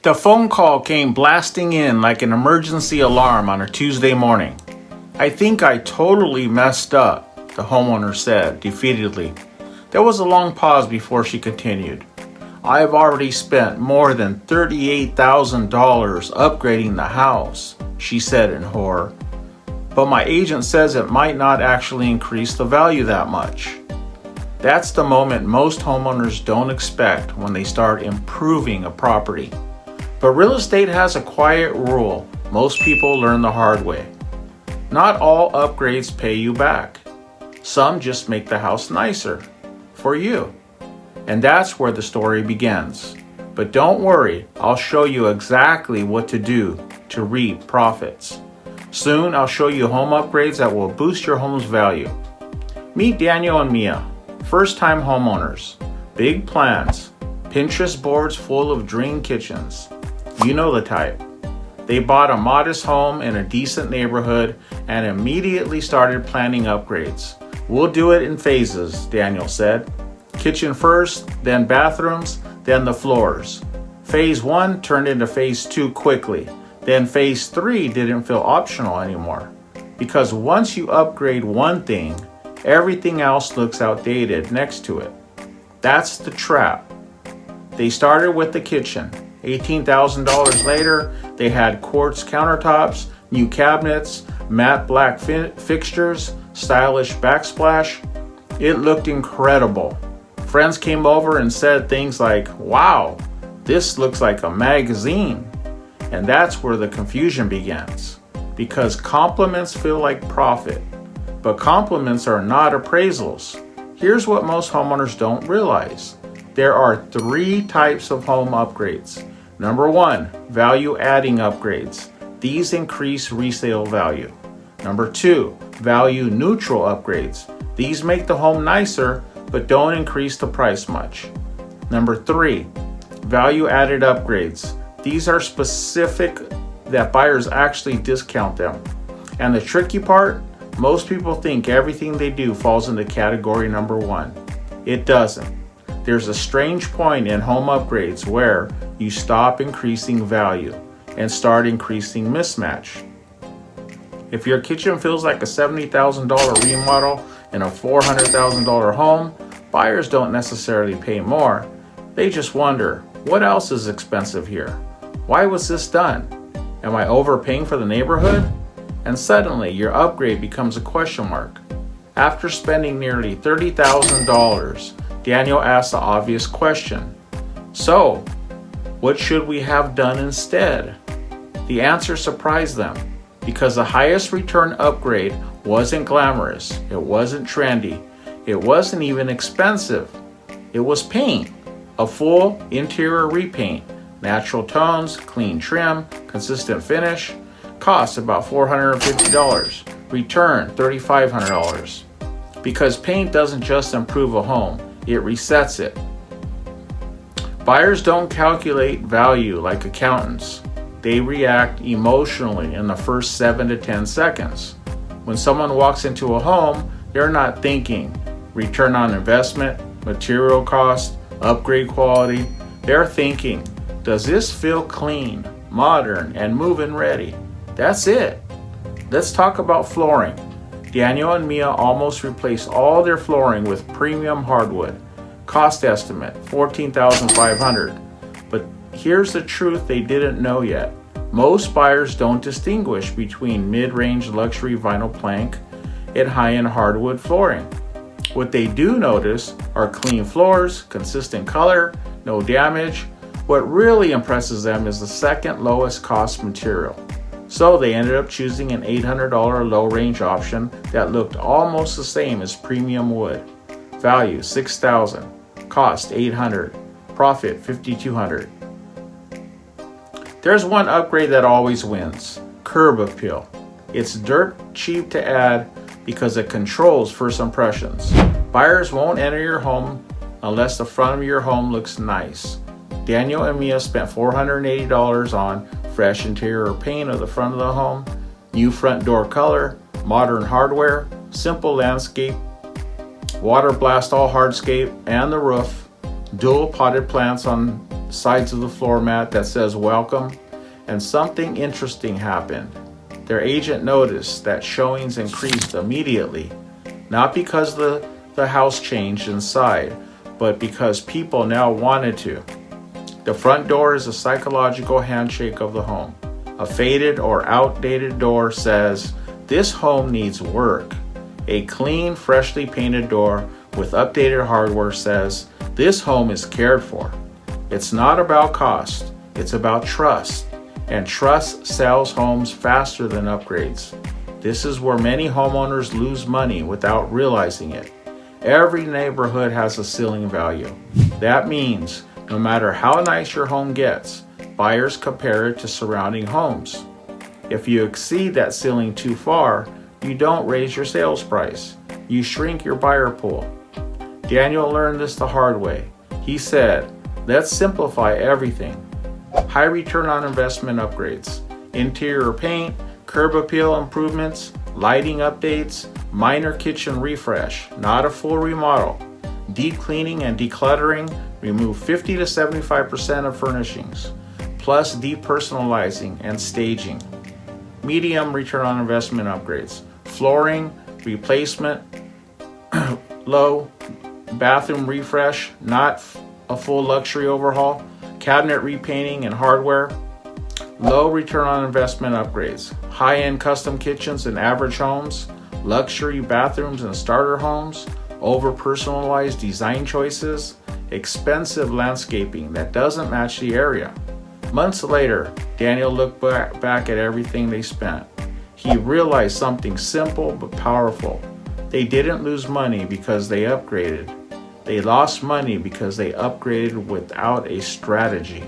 The phone call came blasting in like an emergency alarm on a Tuesday morning. "I think I totally messed up," the homeowner said defeatedly. There was a long pause before she continued. "I've already spent more than $38,000 upgrading the house," she said in horror. "But my agent says it might not actually increase the value that much." That's the moment most homeowners don't expect when they start improving a property. But real estate has a quiet rule most people learn the hard way. Not all upgrades pay you back. Some just make the house nicer for you. And that's where the story begins. But don't worry, I'll show you exactly what to do to reap profits. Soon I'll show you home upgrades that will boost your home's value. Meet Daniel and Mia, first-time homeowners. Big plans, Pinterest boards full of dream kitchens. You know the type. They bought a modest home in a decent neighborhood and immediately started planning upgrades. "We'll do it in phases," Daniel said. "Kitchen first, then bathrooms, then the floors." Phase 1 turned into phase 2 quickly. Then phase 3 didn't feel optional anymore. Because once you upgrade one thing, everything else looks outdated next to it. That's the trap. They started with the kitchen. $18,000 later, they had quartz countertops, new cabinets, matte black fixtures, stylish backsplash. It looked incredible. Friends came over and said things like, "Wow, this looks like a magazine." And that's where the confusion begins. Because compliments feel like profit. But compliments are not appraisals. Here's what most homeowners don't realize. There are 3 types of home upgrades. Number 1, value-adding upgrades. These increase resale value. Number 2, value-neutral upgrades. These make the home nicer, but don't increase the price much. Number 3, value-added upgrades. These are specific that buyers actually discount them. And the tricky part, most people think everything they do falls into category number 1. It doesn't. There's a strange point in home upgrades where you stop increasing value and start increasing mismatch. If your kitchen feels like a $70,000 remodel in a $400,000 home, buyers don't necessarily pay more. They just wonder, what else is expensive here? Why was this done? Am I overpaying for the neighborhood? And suddenly your upgrade becomes a question mark. After spending nearly $30,000, Daniel asked the obvious question. "So, what should we have done instead?" The answer surprised them, because the highest return upgrade wasn't glamorous, it wasn't trendy, it wasn't even expensive. It was paint, a full interior repaint, natural tones, clean trim, consistent finish. Cost about $450, return $3,500. Because paint doesn't just improve a home, it resets it. Buyers don't calculate value like accountants. They react emotionally in the first 7 to 10 seconds. When someone walks into a home, they're not thinking return on investment, material cost, upgrade quality. They're thinking, does this feel clean, modern, and move-in ready? That's it. Let's talk about flooring. Daniel and Mia almost replaced all their flooring with premium hardwood. Cost estimate, $14,500. But here's the truth they didn't know yet. Most buyers don't distinguish between mid-range luxury vinyl plank and high-end hardwood flooring. What they do notice are clean floors, consistent color, no damage. What really impresses them is the second lowest cost material. So they ended up choosing an $800 low-range option that looked almost the same as premium wood. Value $6,000, cost $800, profit $5,200. There's one upgrade that always wins: curb appeal. It's dirt cheap to add because it controls first impressions. Buyers won't enter your home unless the front of your home looks nice. Daniel and Mia spent $480 on fresh interior paint of the front of the home, new front door color, modern hardware, simple landscape, water blast all hardscape and the roof, dual potted plants on sides of the floor mat that says welcome, and something interesting happened. Their agent noticed that showings increased immediately, not because the house changed inside, but because people now wanted to. The front door is a psychological handshake of the home. A faded or outdated door says, "This home needs work." A clean, freshly painted door with updated hardware says, "This home is cared for." It's not about cost, it's about trust. And trust sells homes faster than upgrades. This is where many homeowners lose money without realizing it. Every neighborhood has a ceiling value. That means no matter how nice your home gets, buyers compare it to surrounding homes. If you exceed that ceiling too far, you don't raise your sales price. You shrink your buyer pool. Daniel learned this the hard way. He said, "Let's simplify everything. High return on investment upgrades, interior paint, curb appeal improvements, lighting updates, minor kitchen refresh, not a full remodel. Deep cleaning and decluttering, remove 50 to 75% of furnishings, plus depersonalizing and staging. Medium return on investment upgrades, flooring, replacement, low bathroom refresh, not a full luxury overhaul, cabinet repainting and hardware. Low return on investment upgrades, high-end custom kitchens in average homes, luxury bathrooms in starter homes, over-personalized design choices, expensive landscaping that doesn't match the area." Months later, Daniel looked back at everything they spent. He realized something simple but powerful. They didn't lose money because they upgraded. They lost money because they upgraded without a strategy.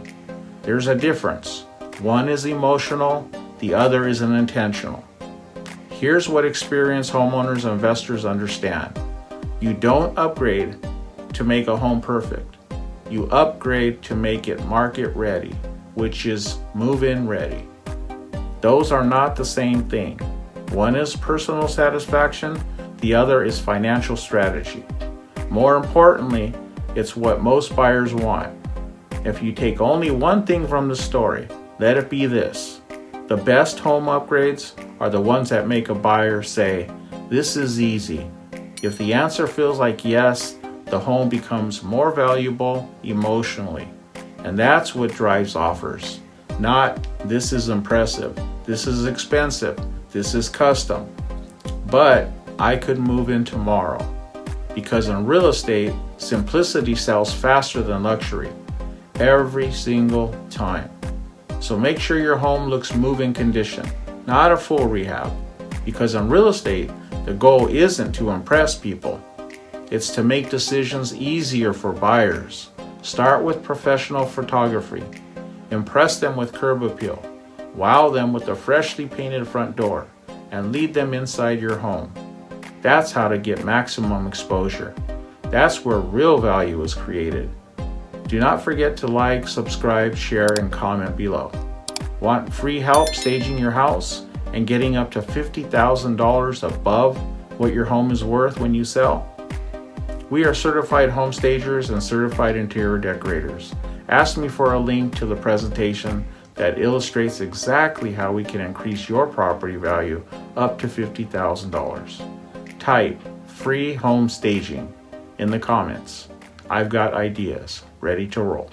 There's a difference. One is emotional, the other is intentional. Here's what experienced homeowners and investors understand. You don't upgrade to make a home perfect. You upgrade to make it market ready, which is move-in ready. Those are not the same thing. One is personal satisfaction, the other is financial strategy. More importantly, it's what most buyers want. If you take only one thing from the story, let it be this. The best home upgrades are the ones that make a buyer say, "This is easy." If the answer feels like yes, the home becomes more valuable emotionally. And that's what drives offers. Not, "This is impressive, this is expensive, this is custom, but I could move in tomorrow." Because in real estate, simplicity sells faster than luxury. Every single time. So make sure your home looks move-in condition, not a full rehab. Because in real estate, the goal isn't to impress people. It's to make decisions easier for buyers. Start with professional photography. Impress them with curb appeal. Wow them with a freshly painted front door. And lead them inside your home. That's how to get maximum exposure. That's where real value is created. Do not forget to like, subscribe, share, and comment below. Want free help staging your house and getting up to $50,000 above what your home is worth when you sell? We are certified home stagers and certified interior decorators. Ask me for a link to the presentation that illustrates exactly how we can increase your property value up to $50,000. Type "free home staging" in the comments. I've got ideas ready to roll.